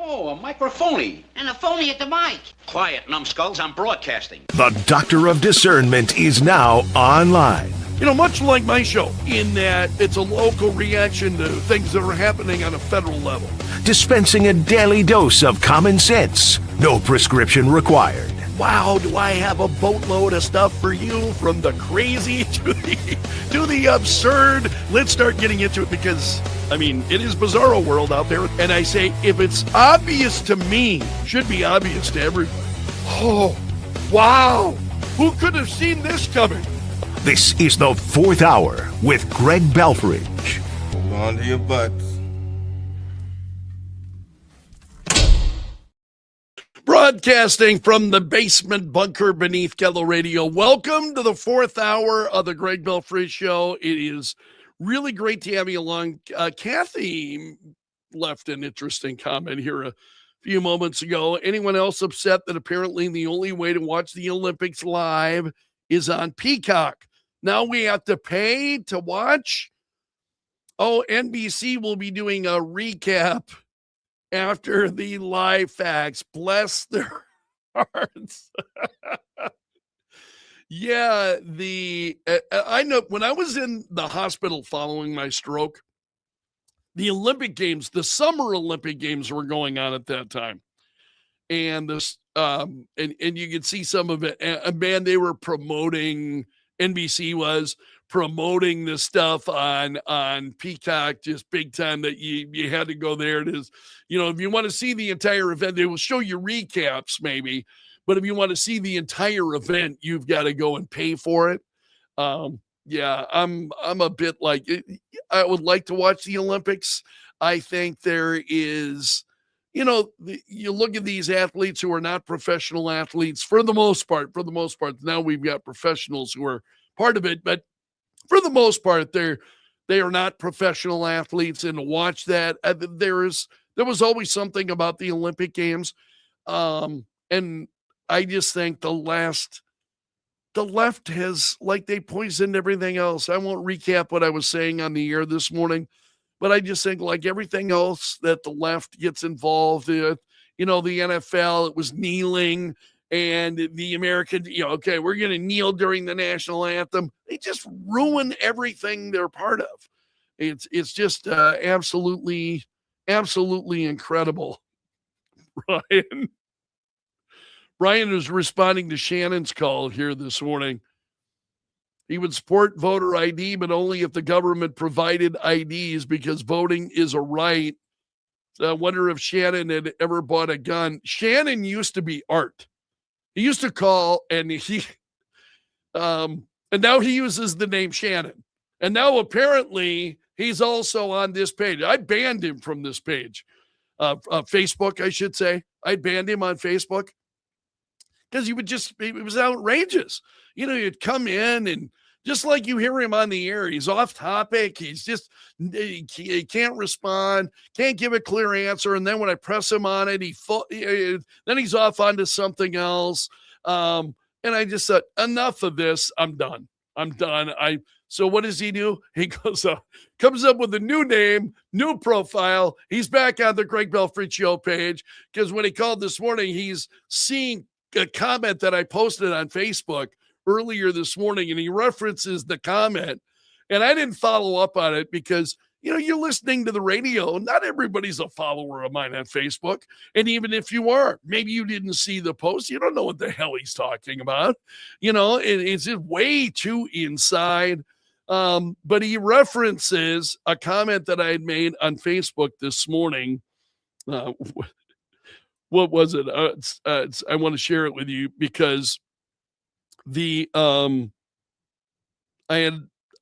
Oh, a microphony. And a phony at the mic. Quiet, numbskulls, I'm broadcasting. The Doctor of Discernment is now online. You know, much like my show, in that it's a local reaction to things that are happening on a federal level. Dispensing a daily dose of common sense. No prescription required. Wow, do I have a boatload of stuff for you, from the crazy to the absurd. Let's start getting into it because, I mean, it is bizarro world out there. And I say, if it's obvious to me, should be obvious to everyone. Oh, wow. Who could have seen this coming? This is the Fourth Hour with Greg Belfrage. Hold on to your butts. Broadcasting from the basement bunker beneath Kello Radio. Welcome to the Fourth Hour of the Greg Belfrage Show. It is really great to have you along. Kathy left an interesting comment here a few moments ago. Anyone else upset that apparently the only way to watch the Olympics live is on Peacock? Now we have to pay to watch? Oh, NBC will be doing a recap after the live facts. Bless their hearts. Yeah, I know when I was in the hospital following my stroke, the Olympic Games, the Summer Olympic Games were going on at that time. And this and you could see some of it. And man, they were promoting, NBC was promoting this stuff on Peacock just big time, that you had to go there. It is, you know, if you want to see the entire event, they will show you recaps maybe, but if you want to see the entire event, you've got to go and pay for it. Yeah, I'm a bit like, I would like to watch the Olympics. I think there is, you know, you look at these athletes who are not professional athletes for the most part. Now we've got professionals who are part of it, but for the most part, they are not professional athletes. And to watch that, there was always something about the Olympic Games. And I just think the left has, like, they poisoned everything else. I won't recap what I was saying on the air this morning, but I just think, like everything else that the left gets involved in, you know, the NFL, it was kneeling, and the American, you know, okay, we're going to kneel during the national anthem. They just ruin everything they're part of. It's just absolutely incredible. Brian is responding to Shannon's call here this morning. He would support voter ID, but only if the government provided IDs, because voting is a right. So I wonder if Shannon had ever bought a gun. Shannon used to be Art. He used to call, and and now he uses the name Shannon. And now apparently he's also on this page. I banned him from this page. Facebook, I should say. I banned him on Facebook because it was outrageous. You know, you'd come in and just like you hear him on the air, he's off topic. He's just, he can't respond, can't give a clear answer. And then when I press him on it, then he's off onto something else. And I just said, enough of this. I'm done. So what does he do? He comes up with a new name, new profile. He's back on the Greg Belfrage Show page, because when he called this morning, he's seeing a comment that I posted on Facebook earlier this morning, and he references the comment, and I didn't follow up on it because, you know, you're listening to the radio. Not everybody's a follower of mine on Facebook. And even if you are, maybe you didn't see the post. You don't know what the hell he's talking about. You know, it's just way too inside. But he references a comment that I had made on Facebook this morning. What was it? I want to share it with you because I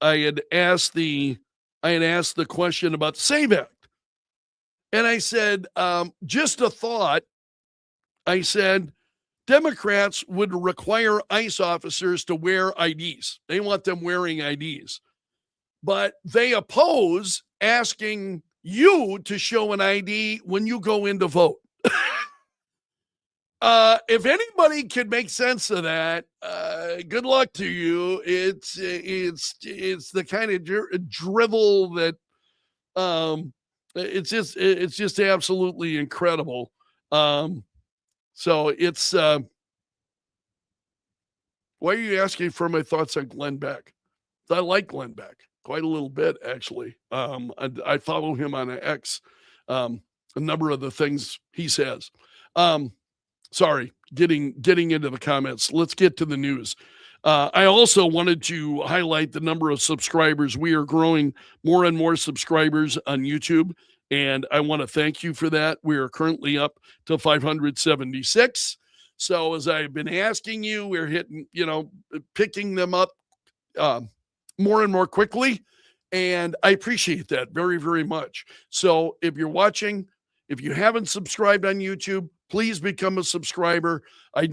had asked the question about the SAVE Act, and I said, just a thought. I said, Democrats would require ICE officers to wear IDs. They want them wearing IDs, but they oppose asking you to show an ID when you go in to vote. If anybody can make sense of that, good luck to you. It's the kind of drivel that It's just absolutely incredible. So it's why are you asking for my thoughts on Glenn Beck? I like Glenn Beck quite a little bit, actually. I follow him on X. A number of the things he says. Sorry, getting into the comments. Let's get to the news. I also wanted to highlight the number of subscribers. We are growing more and more subscribers on YouTube, and I want to thank you for that. We are currently up to 576. So as I've been asking you, we're hitting, picking them up more and more quickly. And I appreciate that very, very much. So if you're watching, if you haven't subscribed on YouTube, please become a subscriber. I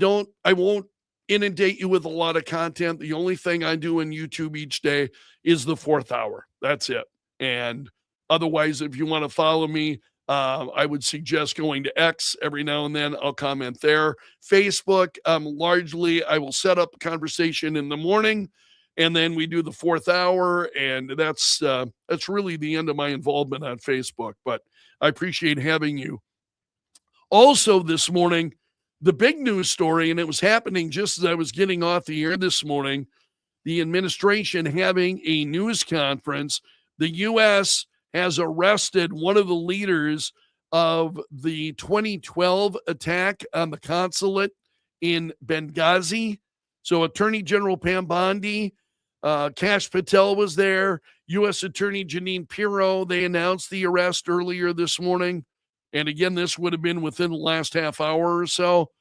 won't inundate you with a lot of content. The only thing I do in YouTube each day is the 4th hour. That's it. And otherwise, if you want to follow me, I would suggest going to X every now and then. I'll comment there. Facebook, largely, I will set up a conversation in the morning, and then we do the 4th hour, and that's really the end of my involvement on Facebook. But I appreciate having you. Also, this morning, the big news story, and it was happening just as I was getting off the air this morning, the administration having a news conference. The U.S. has arrested one of the leaders of the 2012 attack on the consulate in Benghazi. So Attorney General Pam Bondi, Kash Patel was there, U.S. Attorney Jeanine Pirro. They announced the arrest earlier this morning. And again, this would have been within the last half hour or so.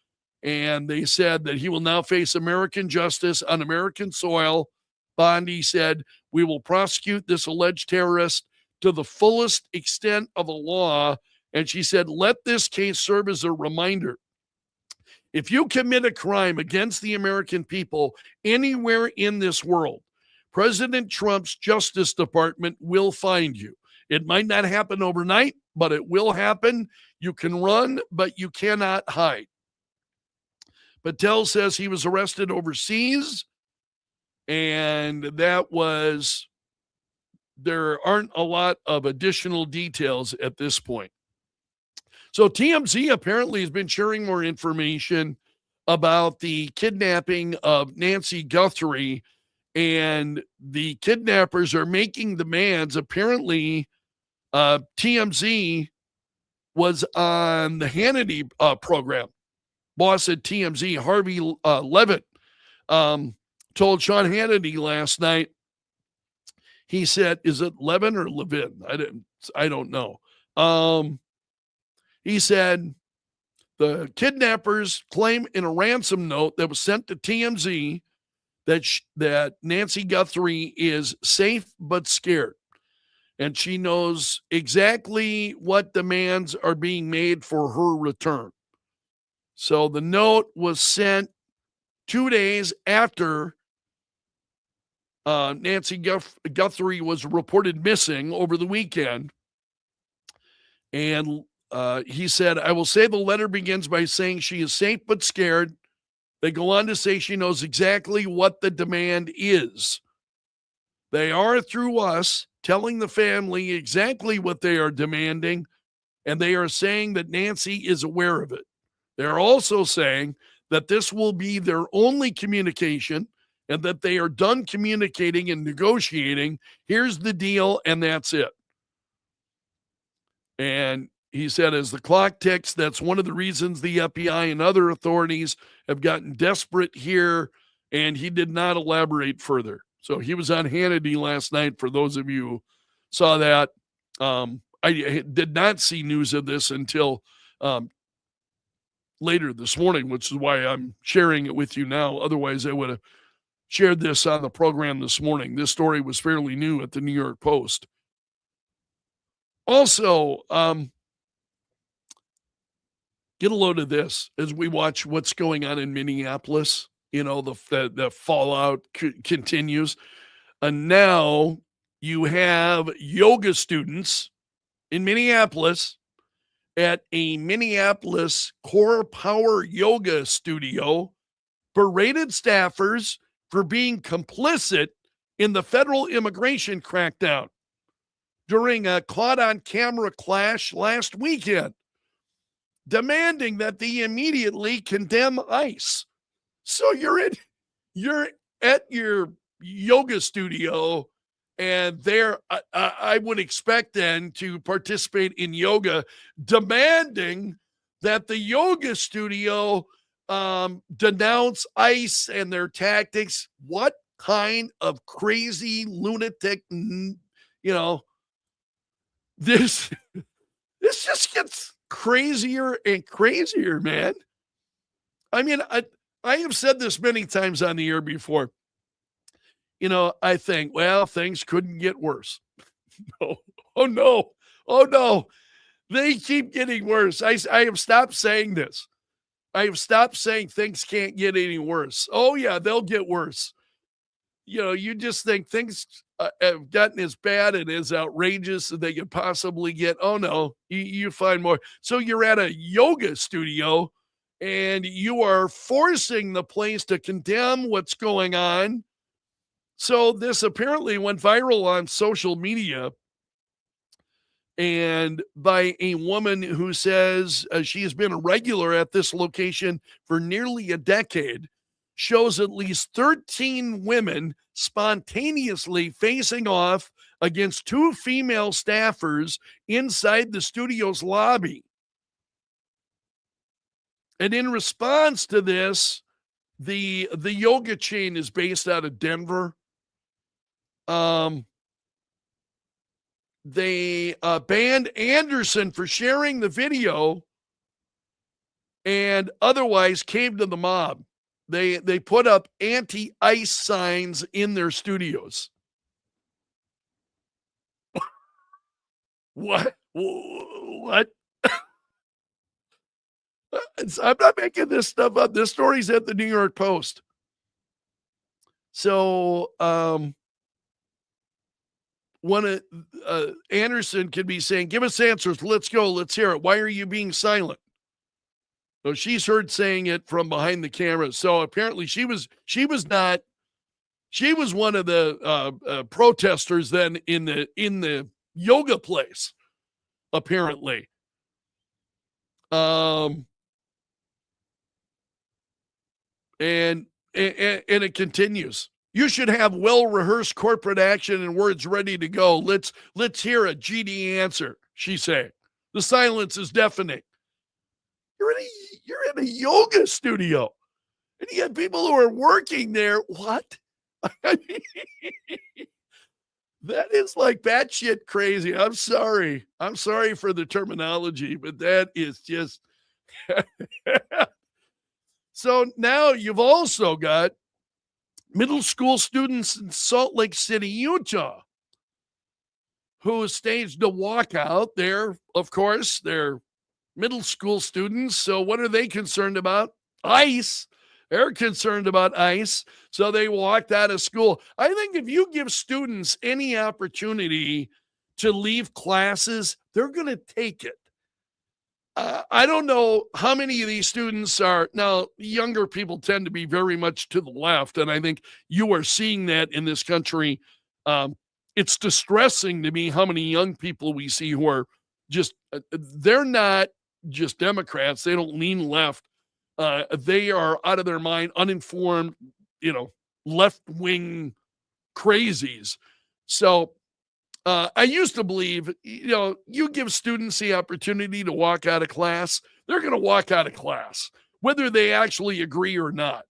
And they said that he will now face American justice on American soil. Bondi said, "We will prosecute this alleged terrorist to the fullest extent of the law." And she said, "Let this case serve as a reminder. If you commit a crime against the American people anywhere in this world, President Trump's Justice Department will find you. It might not happen overnight, but it will happen. You can run, but you cannot hide." Patel says he was arrested overseas, and there aren't a lot of additional details at this point. So TMZ apparently has been sharing more information about the kidnapping of Nancy Guthrie, and the kidnappers are making demands. Apparently, TMZ was on the Hannity program. Boss at TMZ, Harvey Levitt, told Sean Hannity last night. He said, "Is it Levin or Levin? I don't know." He said the kidnappers claim in a ransom note that was sent to TMZ that Nancy Guthrie is safe but scared, and she knows exactly what demands are being made for her return. So the note was sent 2 days after Nancy Guthrie was reported missing over the weekend. And he said, "I will say the letter begins by saying she is safe but scared." They go on to say she knows exactly what the demand is. They are, through us, telling the family exactly what they are demanding, and they are saying that Nancy is aware of it. They're also saying that this will be their only communication and that they are done communicating and negotiating. Here's the deal, and that's it. And he said, as the clock ticks, that's one of the reasons the FBI and other authorities have gotten desperate here, and he did not elaborate further. So he was on Hannity last night, for those of you who saw that. I did not see news of this until later this morning, which is why I'm sharing it with you now. Otherwise, I would have shared this on the program this morning. This story was fairly new at the New York Post. Also, get a load of this as we watch what's going on in Minneapolis. The fallout continues. And now you have yoga students in Minneapolis at a Minneapolis Core Power Yoga studio berated staffers for being complicit in the federal immigration crackdown. during a caught-on-camera clash last weekend, demanding that they immediately condemn ICE. So you're at your yoga studio, and there I would expect then to participate in yoga, demanding that the yoga studio denounce ICE and their tactics. What kind of crazy lunatic, this just gets crazier and crazier, man. I mean, I have said this many times on the air before. I think, well, things couldn't get worse. No. Oh, no. Oh, no. They keep getting worse. I have stopped saying this. I have stopped saying things can't get any worse. Oh, yeah, they'll get worse. You just think things have gotten as bad and as outrageous as they could possibly get. Oh, no, you find more. So you're at a yoga studio, and you are forcing the place to condemn what's going on. So this apparently went viral on social media, and by a woman who says she has been a regular at this location for nearly a decade, shows at least 13 women spontaneously facing off against two female staffers inside the studio's lobby. And in response to this, the yoga chain is based out of Denver. They banned Anderson for sharing the video and otherwise caved to the mob. They put up anti-ICE signs in their studios. What? I'm not making this stuff up. This story's at the New York Post. So, one Anderson could be saying, "Give us answers. Let's go. Let's hear it. Why are you being silent?" So she's heard saying it from behind the camera. So apparently she was not. She was one of the protesters then in the yoga place. Apparently, and it continues. You should have well-rehearsed corporate action and words ready to go. Let's hear a GD answer, she's saying. The silence is deafening. You're in a yoga studio, and you have people who are working there. What? That is like batshit crazy. I'm sorry. I'm sorry for the terminology, but that is just. So now you've also got middle school students in Salt Lake City, Utah, who staged a walkout there. Of course, they're middle school students. So what are they concerned about? ICE. They're concerned about ICE. So they walked out of school. I think if you give students any opportunity to leave classes, they're going to take it. I don't know how many of these students are now. Younger people tend to be very much to the left, and I think you are seeing that in this country. It's distressing to me how many young people we see who are just they're not just Democrats. They don't lean left. They are out of their mind, uninformed, left-wing crazies. So I used to believe, you give students the opportunity to walk out of class, they're going to walk out of class, whether they actually agree or not.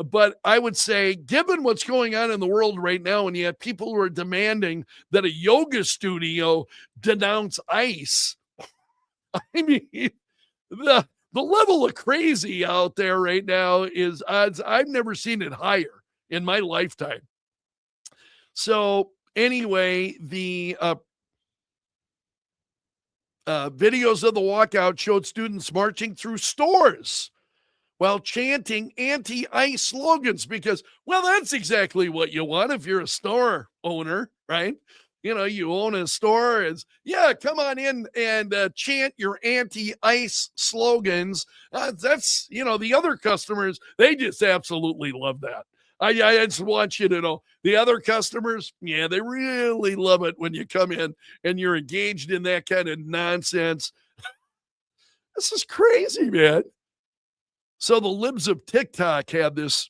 But I would say, given what's going on in the world right now, and you have people who are demanding that a yoga studio denounce ICE, I mean, the level of crazy out there right now is odds I've never seen it higher in my lifetime. So anyway, the videos of the walkout showed students marching through stores while chanting anti-ICE slogans because, well, that's exactly what you want if you're a store owner, right? You own a store. Come on in and chant your anti-ICE slogans. That's, the other customers, they just absolutely love that. I just want you to know the other customers, yeah, they really love it when you come in and you're engaged in that kind of nonsense. This is crazy, man. So the libs of TikTok had this,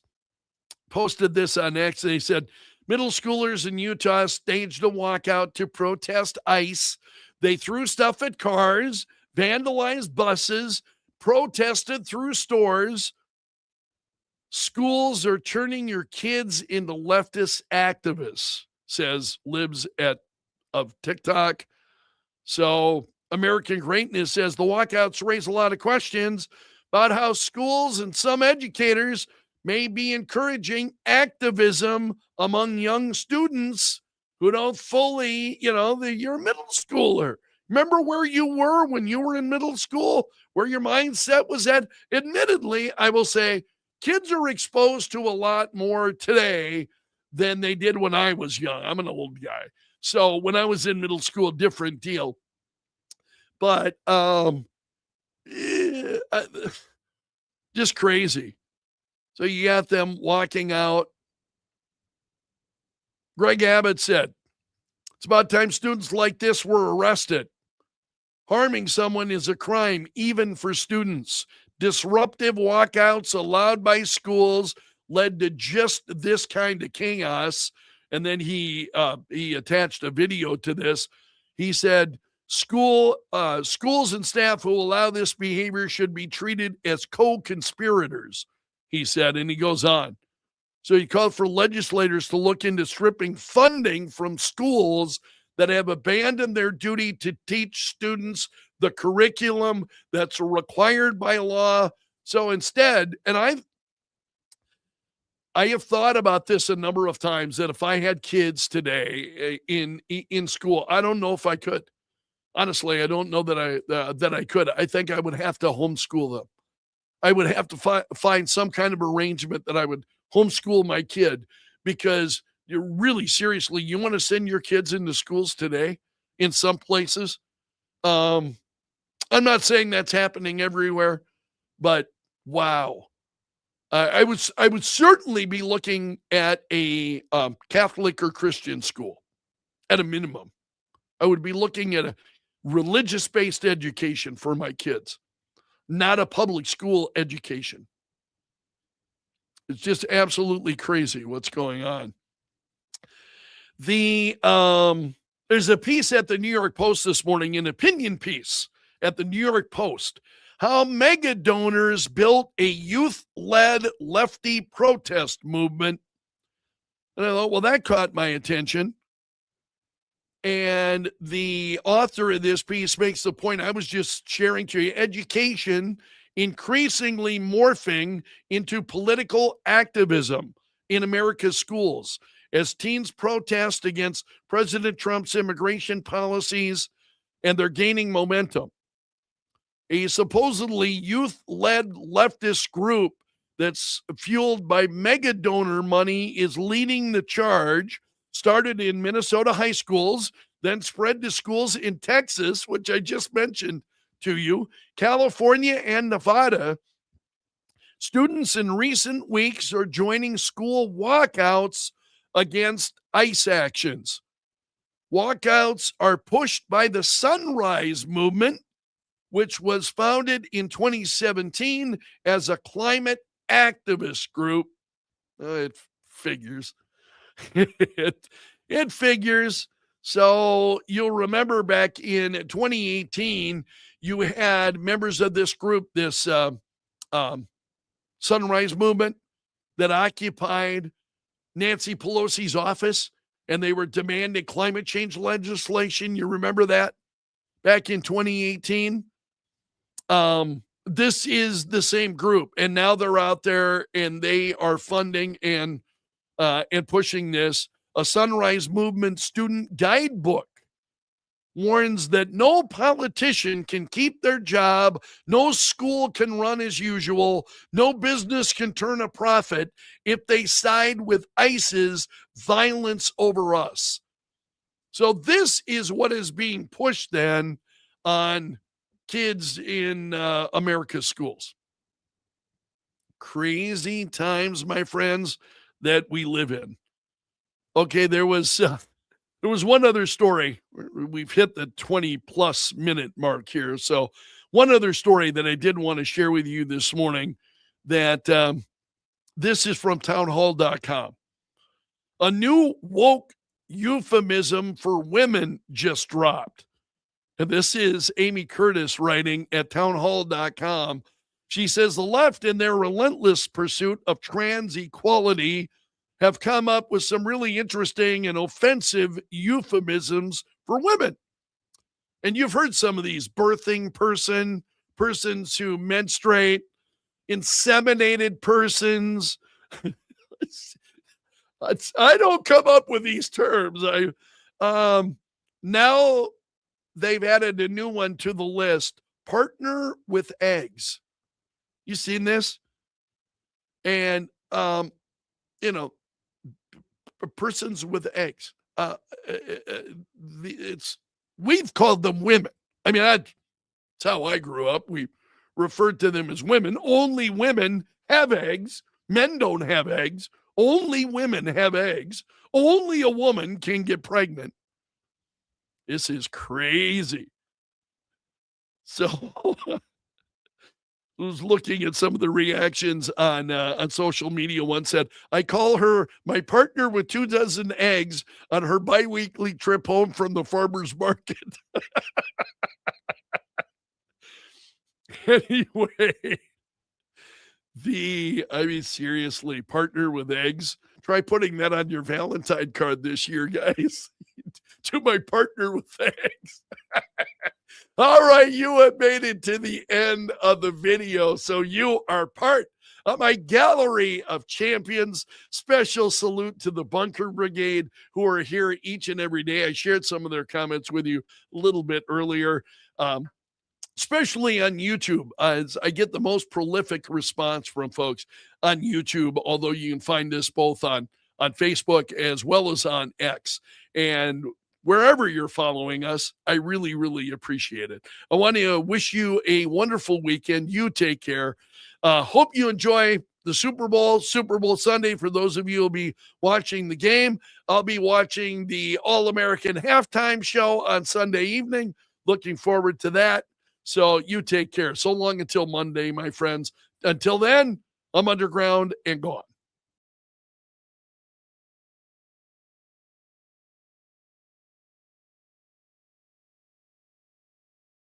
posted this on X. They said middle schoolers in Utah staged a walkout to protest ICE. They threw stuff at cars, vandalized buses, protested through stores. Schools are turning your kids into leftist activists, says libs of TikTok. So American Greatness says the walkouts raise a lot of questions about how schools and some educators may be encouraging activism among young students who don't fully, you're a middle schooler. Remember where you were when you were in middle school, where your mindset was at? Admittedly, I will say kids are exposed to a lot more today than they did when I was young. I'm an old guy. So when I was in middle school, different deal. But just crazy. So you got them walking out. Greg Abbott said, it's about time students like this were arrested. Harming someone is a crime, even for students. Disruptive walkouts allowed by schools led to just this kind of chaos. And then he attached a video to this. He said, schools and staff who allow this behavior should be treated as co-conspirators, he said, and he goes on. So he called for legislators to look into stripping funding from schools that have abandoned their duty to teach students the curriculum that's required by law. So instead, and I have thought about this a number of times, that if I had kids today in school, I don't know if I could. Honestly, I don't know that I could. I think I would have to homeschool them. I would have to find some kind of arrangement that I would homeschool my kid, because you're really seriously, you want to send your kids into schools today in some places. I'm not saying that's happening everywhere, but wow. I would certainly be looking at a Catholic or Christian school at a minimum. I would be looking at a religious-based education for my kids, not a public school education. It's just absolutely crazy what's going on. There's a piece at the New York Post this morning, an opinion piece at the New York Post, how mega donors built a youth-led lefty protest movement. And I thought, well, that caught my attention. And the author of this piece makes the point I was just sharing to you: education increasingly morphing into political activism in America's schools as teens protest against President Trump's immigration policies, and they're gaining momentum. A supposedly youth-led leftist group that's fueled by mega donor money is leading the charge. Started in Minnesota high schools, then spread to schools in Texas, which I just mentioned to you, California, and Nevada. Students in recent weeks are joining school walkouts against ICE actions. Walkouts are pushed by the Sunrise Movement, which was founded in 2017 as a climate activist group. It figures. it figures. So you'll remember back in 2018, you had members of this group, this Sunrise Movement, that occupied Nancy Pelosi's office, and they were demanding climate change legislation. You remember that back in 2018? This is the same group, and now they're out there and they are funding and pushing this. A Sunrise Movement student guidebook warns that no politician can keep their job, no school can run as usual, no business can turn a profit if they side with ICE's violence over us. So this is what is being pushed then on kids in America's schools. Crazy times, my friends. that we live in. Okay, there was one other story. We've hit the 20-plus minute mark here. So one other story that I did want to share with you this morning that this is from townhall.com. A new woke euphemism for women just dropped. And this is Amy Curtis writing at townhall.com. She says the left, in their relentless pursuit of trans equality, have come up with some really interesting and offensive euphemisms for women. And you've heard some of these: birthing person, persons who menstruate, inseminated persons. I don't come up with these terms. Now they've added a new one to the list: partner with eggs. You seen this? And persons with eggs. We've called them women. I mean, that's how I grew up. We referred to them as women. Only women have eggs. Men don't have eggs. Only women have eggs. Only a woman can get pregnant. This is crazy. So I was looking at some of the reactions on social media. One said, I call her my partner with 24 eggs on her biweekly trip home from the farmer's market. Anyway, seriously, partner with eggs. Try putting that on your Valentine card this year, guys. To my partner with eggs. All right, you have made it to the end of the video, so you are part of my gallery of champions. Special salute to the Bunker Brigade, who are here each and every day. I shared some of their comments with you a little bit earlier, especially on YouTube, as I get the most prolific response from folks on YouTube, although you can find this both on Facebook as well as on X. And wherever you're following us, I really, really appreciate it. I want to wish you a wonderful weekend. You take care. Hope you enjoy the Super Bowl Sunday. For those of you who will be watching the game, I'll be watching the All-American halftime show on Sunday evening. Looking forward to that. So you take care. So long until Monday, my friends. Until then, I'm underground and gone.